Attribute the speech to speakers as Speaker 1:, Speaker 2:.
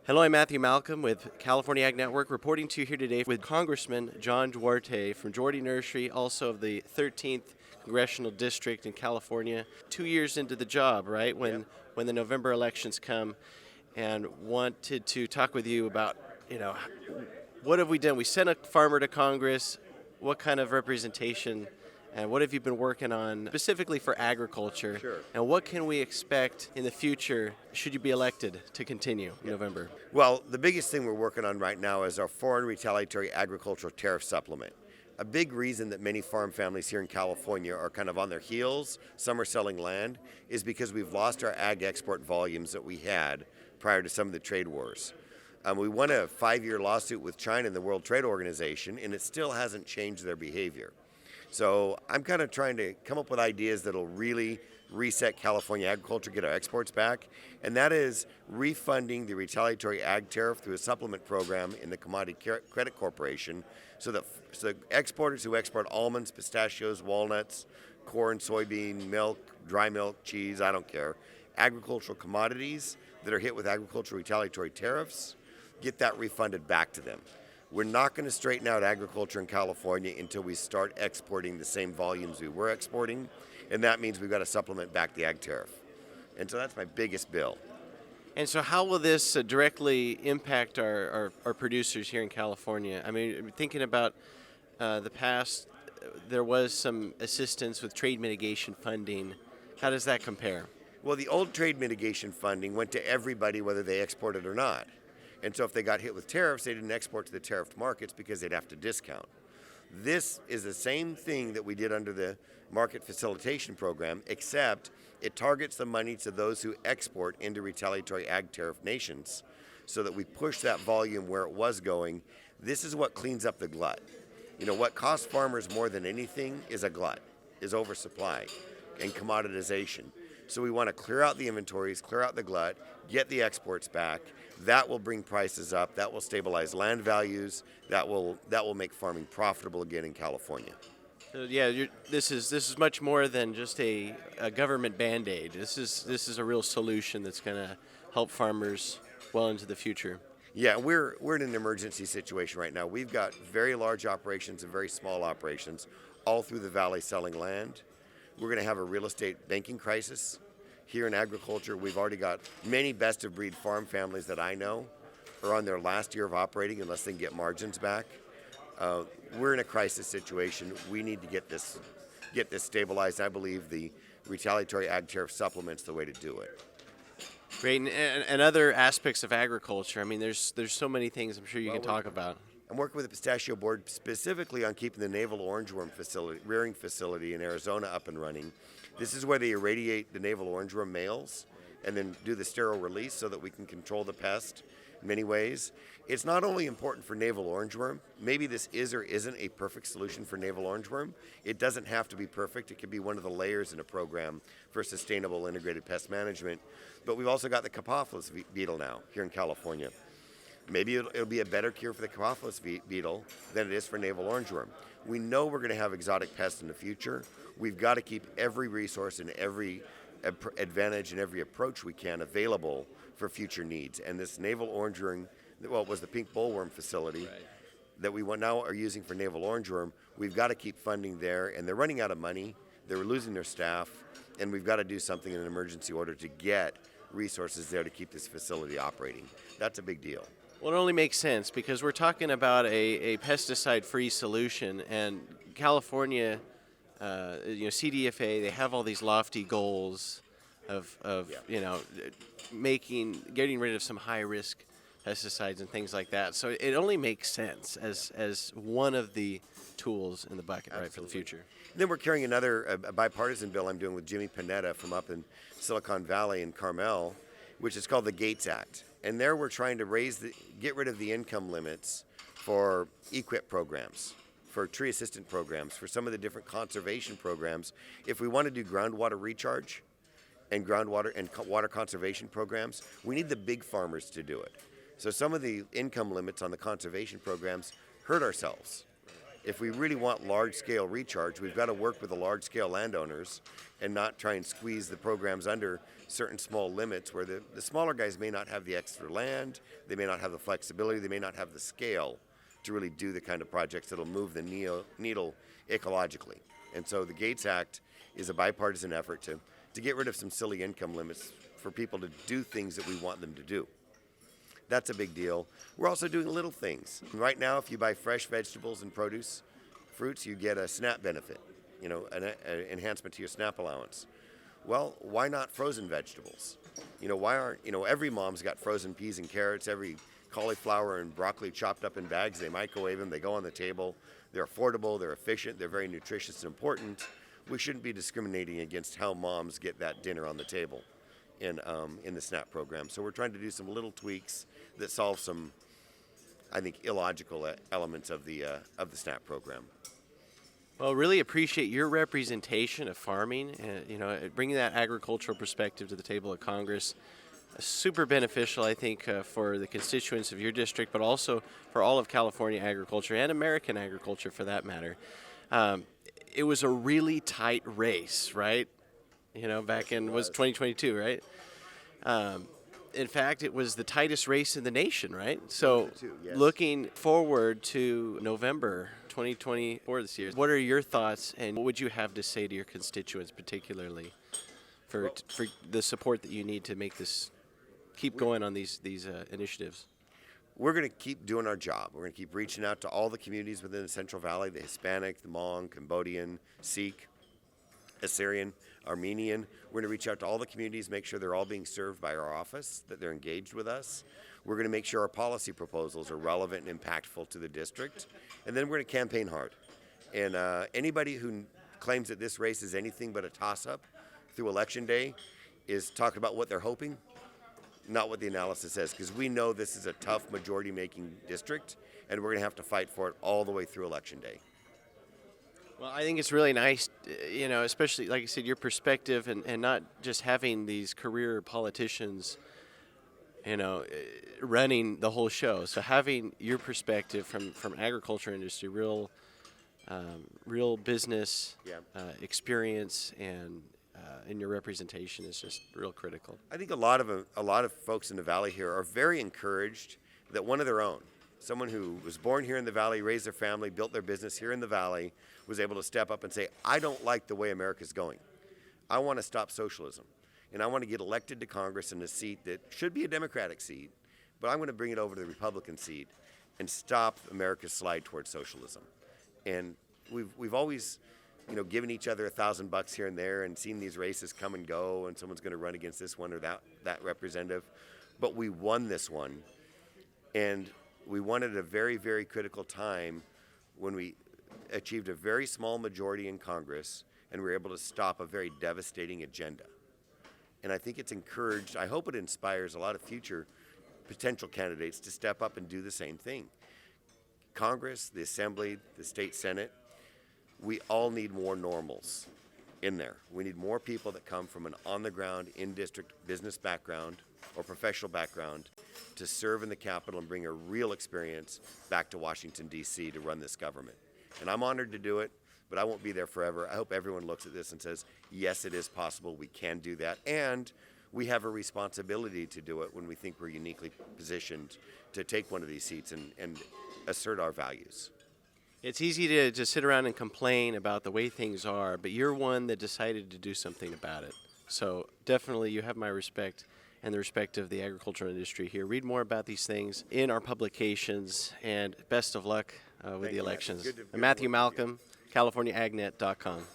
Speaker 1: Hello, I'm Matthew Malcolm with California Ag Network, reporting to you here today with Congressman John Duarte from Duarte Nursery, also of the 13th Congressional District in California. 2 years into the job, right, when the November elections come, and wanted to talk with you about, what have we done? We sent a farmer to Congress. What kind of representation and what have you been working on specifically for agriculture?
Speaker 2: Sure.
Speaker 1: And what can we expect in the future should you be elected to continue in November?
Speaker 2: Well, the biggest thing we're working on right now is our foreign retaliatory agricultural tariff supplement. A big reason that many farm families here in California are kind of on their heels, some are selling land, is because we've lost our ag export volumes that we had prior to some of the trade wars. We won a 5-year lawsuit with China and the World Trade Organization, and it still hasn't changed their behavior. So I'm kind of trying to come up with ideas that'll really reset California agriculture, get our exports back, and that is refunding the retaliatory ag tariff through a supplement program in the Commodity Credit Corporation so that exporters who export almonds, pistachios, walnuts, corn, soybean, milk, dry milk, cheese, I don't care, agricultural commodities that are hit with agricultural retaliatory tariffs, get that refunded back to them. We're not going to straighten out agriculture in California until we start exporting the same volumes we were exporting, and that means we've got to supplement back the ag tariff. And so that's my biggest bill.
Speaker 1: And so how will this directly impact our producers here in California? I mean, thinking about the past, there was some assistance with trade mitigation funding. How does that compare?
Speaker 2: Well, the old trade mitigation funding went to everybody whether they exported or not. And so if they got hit with tariffs, they didn't export to the tariffed markets because they'd have to discount. This is the same thing that we did under the market facilitation program, except it targets the money to those who export into retaliatory ag tariff nations so that we push that volume where it was going. This is what cleans up the glut. What costs farmers more than anything is a glut, is oversupply and commoditization. So we want to clear out the inventories, clear out the glut, get the exports back. That will bring prices up. That will stabilize land values. That will make farming profitable again in California.
Speaker 1: This is much more than just a government Band-Aid. This is a real solution that's going to help farmers well into the future.
Speaker 2: Yeah, we're in an emergency situation right now. We've got very large operations and very small operations all through the valley selling land. We're going to have a real estate banking crisis. Here in agriculture, we've already got many best-of-breed farm families that I know are on their last year of operating unless they can get margins back. We're in a crisis situation. We need to get this stabilized. I believe the retaliatory ag tariff supplement's the way to do it.
Speaker 1: Great, and other aspects of agriculture. I mean, there's so many things I'm sure you can talk about.
Speaker 2: I'm working with the Pistachio Board specifically on keeping the navel orangeworm rearing facility in Arizona up and running. This is where they irradiate the navel orangeworm males and then do the sterile release so that we can control the pest in many ways. It's not only important for navel orangeworm. Maybe this is or isn't a perfect solution for navel orangeworm. It doesn't have to be perfect. It could be one of the layers in a program for sustainable integrated pest management. But we've also got the Capophilus beetle now here in California. Maybe it'll be a better cure for the Capophilus beetle than it is for navel orangeworm. We know we're going to have exotic pests in the future. We've got to keep every resource and every advantage and every approach we can available for future needs. And this navel orangeworm, it was the pink bollworm facility that we now are using for navel orangeworm. We've got to keep funding there, and they're running out of money. They're losing their staff, and we've got to do something in an emergency order to get resources there to keep this facility operating. That's a big deal.
Speaker 1: Well, it only makes sense because we're talking about a pesticide-free solution, and California, CDFA, they have all these lofty goals of getting rid of some high-risk pesticides and things like that. So it only makes sense as one of the tools in the bucket, right, for the future.
Speaker 2: And then we're carrying another bipartisan bill I'm doing with Jimmy Panetta from up in Silicon Valley in Carmel, which is called the Gates Act. And there we're trying to get rid of the income limits for EQIP programs, for tree assistant programs, for some of the different conservation programs. If we want to do groundwater recharge and groundwater and water conservation programs, we need the big farmers to do it. So some of the income limits on the conservation programs hurt ourselves. if we really want large-scale recharge, we've got to work with the large-scale landowners and not try and squeeze the programs under certain small limits where the smaller guys may not have the extra land, they may not have the flexibility, they may not have the scale to really do the kind of projects that'll move the needle ecologically. And so the Gates Act is a bipartisan effort to get rid of some silly income limits for people to do things that we want them to do. That's a big deal. We're also doing little things. Right now, if you buy fresh vegetables and fruits, you get a SNAP benefit, an enhancement to your SNAP allowance. Well, why not frozen vegetables? Why aren't, every mom's got frozen peas and carrots, every cauliflower and broccoli chopped up in bags. They microwave them, they go on the table. They're affordable, they're efficient, they're very nutritious and important. We shouldn't be discriminating against how moms get that dinner on the table in the SNAP program. So we're trying to do some little tweaks that solve some, I think, illogical elements of the SNAP program.
Speaker 1: Well, really appreciate your representation of farming and, bringing that agricultural perspective to the table of Congress. Super beneficial, I think, for the constituents of your district, but also for all of California agriculture and American agriculture for that matter. It was a really tight race, right? Back in, was 2022, right? In fact, it was the tightest race in the nation, right? So
Speaker 2: yes.
Speaker 1: Looking forward to November 2024 this year, what are your thoughts and what would you have to say to your constituents particularly for the support that you need to make this keep going on these initiatives?
Speaker 2: We're going to keep doing our job. We're going to keep reaching out to all the communities within the Central Valley, the Hispanic, the Hmong, Cambodian, Sikh, Assyrian, Armenian. We're going to reach out to all the communities, make sure they're all being served by our office, that they're engaged with us. We're going to make sure our policy proposals are relevant and impactful to the district. And then we're going to campaign hard. And anybody who claims that this race is anything but a toss-up through Election Day is talking about what they're hoping, not what the analysis says, because we know this is a tough majority-making district, and we're going to have to fight for it all the way through Election Day.
Speaker 1: Well, I think it's really nice, especially, like I said, your perspective and not just having these career politicians, running the whole show. So having your perspective from agriculture industry, real business experience and in your representation is just real critical.
Speaker 2: I think a lot of folks in the Valley here are very encouraged that one of their own, someone who was born here in the Valley, raised their family, built their business here in the Valley, was able to step up and say, I don't like the way America's going. I want to stop socialism. And I want to get elected to Congress in a seat that should be a Democratic seat, but I'm going to bring it over to the Republican seat and stop America's slide towards socialism. And we've always given each other $1,000 here and there and seen these races come and go, and someone's going to run against this one or that representative. But we won this one, and we won at a very, very critical time when we achieved a very small majority in Congress and we were able to stop a very devastating agenda. And I think it's encouraged, I hope it inspires a lot of future potential candidates to step up and do the same thing. Congress, the Assembly, the State Senate, we all need more normals in there. We need more people that come from an on-the-ground, in-district business background or professional background to serve in the Capitol and bring a real experience back to Washington, D.C. to run this government. And I'm honored to do it, but I won't be there forever. I hope everyone looks at this and says, yes, it is possible. We can do that. And we have a responsibility to do it when we think we're uniquely positioned to take one of these seats and assert our values.
Speaker 1: It's easy to just sit around and complain about the way things are, but you're one that decided to do something about it. So definitely you have my respect and the respect of the agricultural industry here. Read more about these things in our publications, and best of luck with the elections.
Speaker 2: Good
Speaker 1: Matthew Malcolm, CaliforniaAgNet.com.